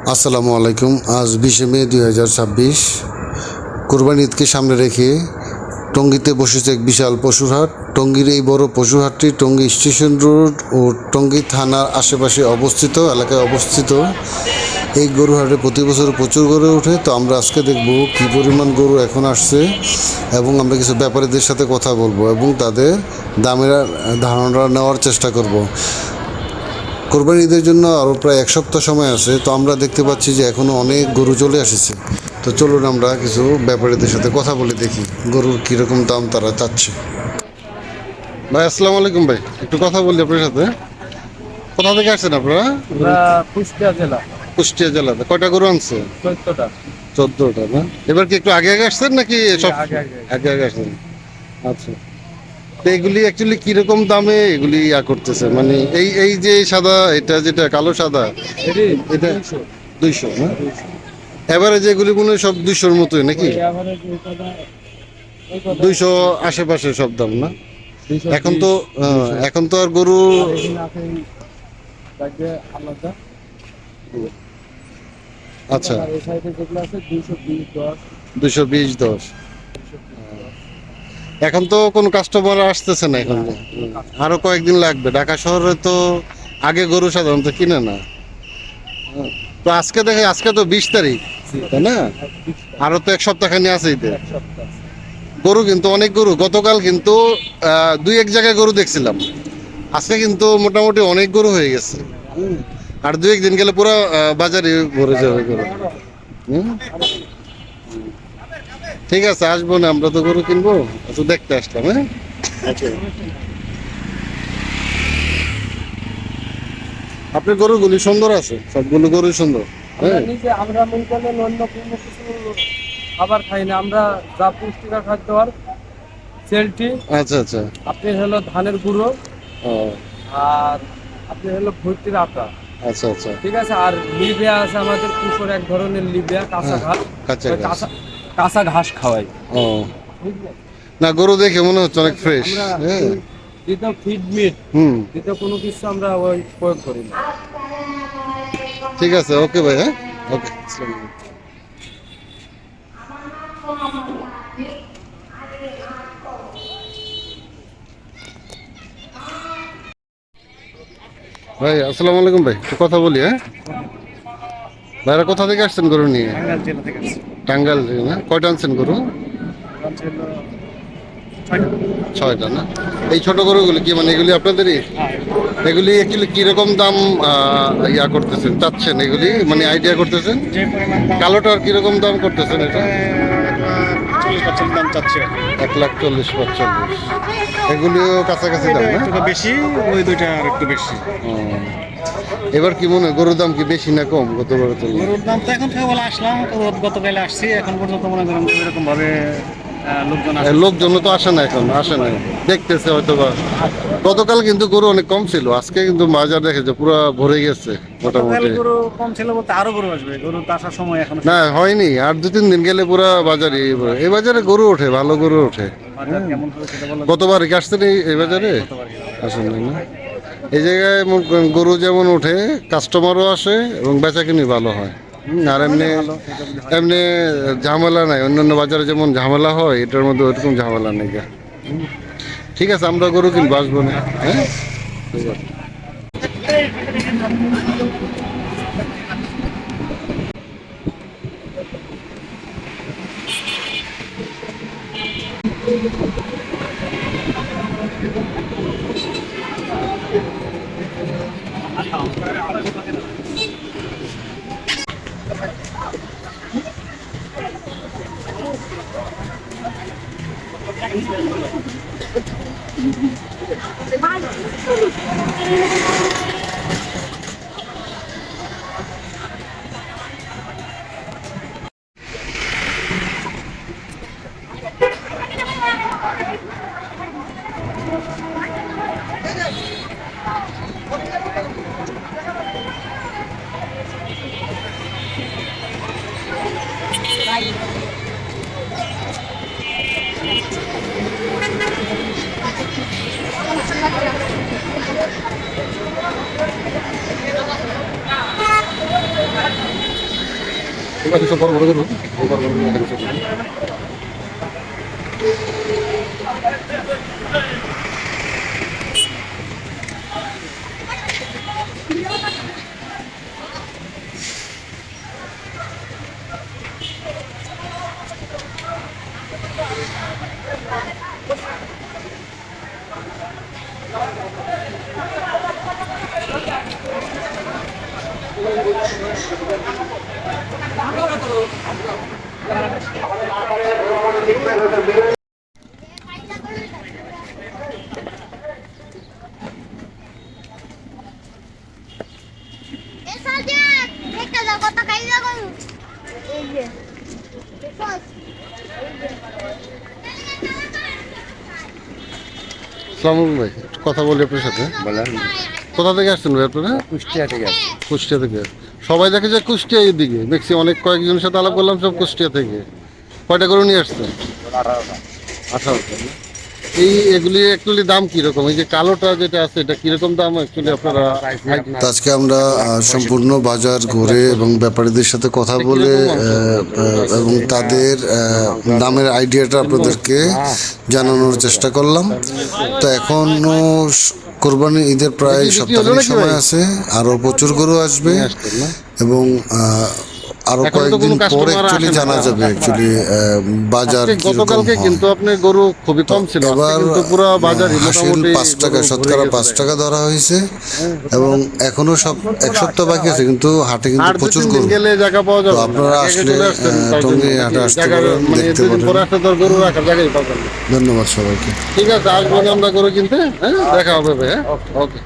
আসসালামু আলাইকুম। আজ 20শে মে 2026, কোরবানি ঈদকে সামনে রেখে টঙ্গীতে বসেছে এক বিশাল পশুর হাট। টঙ্গীর এই বড় পশুর হাটটি টঙ্গী স্টেশন রোড ও টঙ্গী থানার আশেপাশে এলাকায় অবস্থিত। এই গরু হাটে প্রতি বছর প্রচুর গরু ওঠে। তো আমরা আজকে দেখব কী পরিমাণ গরু এখন আসছে, এবং আমরা কিছু ব্যাপারীদের সাথে কথা বলবো এবং তাদের দামের ধারণা নেওয়ার চেষ্টা করব। কোরবানি ঈদের জন্য আরও প্রায় এক সপ্তাহ সময় আছে। তো আমরা দেখতে পাচ্ছি যে এখনও অনেক গরু চলে এসেছে। তো চলুন আমরা কিছু ব্যাপারীদের সাথে কথা বলে দেখি গরুর কীরকম দাম তারা চাচ্ছে। ভাই আসসালামু আলাইকুম। ভাই একটু কথা বলি আপনার সাথে। কোথা থেকে আসছেন আপনারা? আমরা কুষ্টিয়া জেলা। কুষ্টিয়া জেলাতে কয়টা গরু আনছে? 14টা। 14টা না? এবার কি একটু আগে আগে আসছেন নাকি সব আগে আগে আগে আগে আসছেন? আচ্ছা। তো এগুলি অ্যাকচুয়ালি কিরকম দামে এগুলি করতেছে, মানে এই এই যে সাদা, এটা যেটা কালো সাদা, এটা 200 না? এভারেজ এগুলি মনে হয় সব 200-র মতোই নাকি? 200 আশেপাশে সব দাম না? এখন তো এখন তো আর গরু আচ্ছা 220-10 এখন তো কোনো কাস্টমার আসতেছে না এখন। আরো কয়েকদিন লাগবে। ঢাকা শহরে তো আগে গরু সাধারণত কিনে না। তো আজকে দেখে, আজকে তো 20 তারিখ, তাই না? আরো তো এক সপ্তাহখানি আছে ঈদে। গরু কিন্তু অনেক গরু, গতকাল কিন্তু দুই এক জায়গায় গরু দেখছিলাম। আজকে কিন্তু মোটামুটি অনেক গরু হয়ে গেছে। আর দুই একদিন গেলে পুরো বাজারে ভরে যাবে গরু। ঠিক আছে, আসবো না, আমরা তো গরু কিনবো, তো দেখতে আসলাম। হ্যাঁ, আপনার গরুগুলি সুন্দর আছে, সবগুলো গরুই সুন্দর। হ্যাঁ, আমরা মনে করলেন অন্য কোনো কিছু খাবার খাই না, আমরা যা পুষ্টিকর খাদ্য আর সেলটি। আচ্ছা আচ্ছা। আপনি হলো ধানের গুঁড়ো, ও আর আপনি হলো ভুট্টির আটা। আচ্ছা আচ্ছা। ঠিক আছে। আর লিবিয়া আছে আমাদের পুকুর, এক ধরনের লিবিয়া, কাঁচা হ্যাঁ, ঘাস। কাঁচা ওই ঘাস। কাঁচা ঘাস খাওয়াই। ও না, গরু দেখে মনে হচ্ছে অনেক ফ্রেশ। আমরা হ্যাঁ, দ্বিতীয় ফিড মিট, হুম, দ্বিতীয় কোনো কিছু আমরা ওই প্রয়োগ করি না। ঠিক আছে, ওকে ভাই। হ্যাঁ, ওকে। ভাই আসসালামু আলাইকুম। ভাই একটু কথা বলি। হ্যাঁ, ভাইরা কোথা থেকে আসছেন গরু নিয়ে? টাঙ্গাইল জেলা থেকে আসছি। টাঙ্গাইল থেকে না? কয়টা আনছেন গরু? আনছি হলো 6টা না? এই ছোট গরুগুলি কি, মানে এগুলি আপনাদেরই? এগুলি অ্যাকচুয়ালি কিরকম দাম করতেছেন, চাচ্ছেন এগুলি, মানে আইডিয়া করতেছেন? যে পরিমাণ দাম, কালোটার কিরকম দাম করতেছেন এটা? 1,40,45 দাম চাচ্ছে। 1,40,45। এগুলিও কাছাকাছি দাম না? একটু বেশি, ওই দুইটা আর একটু বেশি। ও, এবার কি মনে হয় গরুর দাম কি বেশি না কম গতবার তুলনায়? গরুর দাম তো এখন কেবল আসলাম, গতকালে আসছি, এখন পর্যন্ত মনে করেন এরকম ভাবে লোকজন আসে। লোকজন তো আসে না, এখন আসে না, দেখতেছে হয়তো বা। গতকাল কিন্তু গরু অনেক কম ছিল, আজকে কিন্তু বাজার দেখেছে পুরো ভরে গেছে গতকাল মোটামুটি। গরু কম ছিল বলতে আরো গরু আসবে, গরু তো আসার সময় এখন না হয়নি, আর 2-3 দিন গেলে পুরো বাজারে এই বাজারে গরু ওঠে, ভালো গরু ওঠে। বাজার কেমন হবে সেটা বলা গতবার কি আসছেন এই বাজারে? আসেন নাই না? এই জায়গায় গরু যেমন ওঠে, কাস্টমারও আসে এবং বেচাকিনি ভালো হয়। আর এমনি ভালো, সেটা যদি হয়। এমনি ঝামেলা নাই, অন্যান্য বাজারে যেমন ঝামেলা হয় এটার মধ্যে ওইরকম ঝামেলা নেই গা। ঠিক আছে, আমরা গরু কিনবো, আসবো না। হ্যাঁ, ঠিক আছে। এ সাজাদ একটা দাও কত খাই দাও এই যে বস আসসালামু আলাইকুম ভাই, একটু কথা বলি আপনার সাথে। বলেন। কোথা থেকে আসছেন ভাই আপনারা? কুষ্টিয়া থেকে আসছি। কুষ্টিয়া থেকে। সবাই দেখে যে কুষ্টিয়া এইদিকে দেখছি, অনেক কয়েকজনের সাথে আলাপ করলাম, সব কুষ্টিয়া থেকে। কয়টা গরু নিয়ে আসছেন? 18টা। এগুলি অ্যাকচুয়ালি দাম কিরকম? এই যে কালোটা যেটা আছে এটা কিরকম দাম অ্যাকচুয়ালি আপনারা? আপনার আজকে আমরা সম্পূর্ণ বাজার ঘুরে এবং ব্যাপারীদের সাথে কথা বলে এবং তাদের দামের আইডিয়াটা আপনাদেরকে জানানোর চেষ্টা করলাম। তো এখনো কোরবানি ঈদের প্রায় সপ্তাহের সময় আছে, আরও প্রচুর গরু আসবে এবং আরো এখন তো কয়েকদিন কোনো পর customer অ্যাকচুয়ালি আসে না। জানা যাবে অ্যাকচুয়ালি বাজার আজকে কিরকম গতকালকে হয়। কিন্তু আপনার গরু খুবই কম ছিল, আজকে এবার কিন্তু পুরো বাজারই হাসিল মোটামুটি 5 টাকা, গরু শতকরা ভরে গেছে। 5 টাকা ধরা হয়েছে এবং এখনো সব এক সপ্তাহ বাকি আছে, কিন্তু হাটে কিন্তু আর প্রচুর 2-3 দিন গরু। গেলে জায়গা পাওয়া যাবে তো না। আপনারা আগে আসলে চলে আসছেন, তাই জন্য টঙ্গী নাকি হাটে আসতে জায়গা পারেন, মানে দেখতে 2 দিন পারেন। পরে আসলে তো আর গরু রাখার জায়গাই পাবেন না। ধন্যবাদ সবাইকে। ঠিক আছে, আসবেন আমরা গরু কিনতে, হ্যাঁ দেখা হবে ভাই, হ্যাঁ ওকে।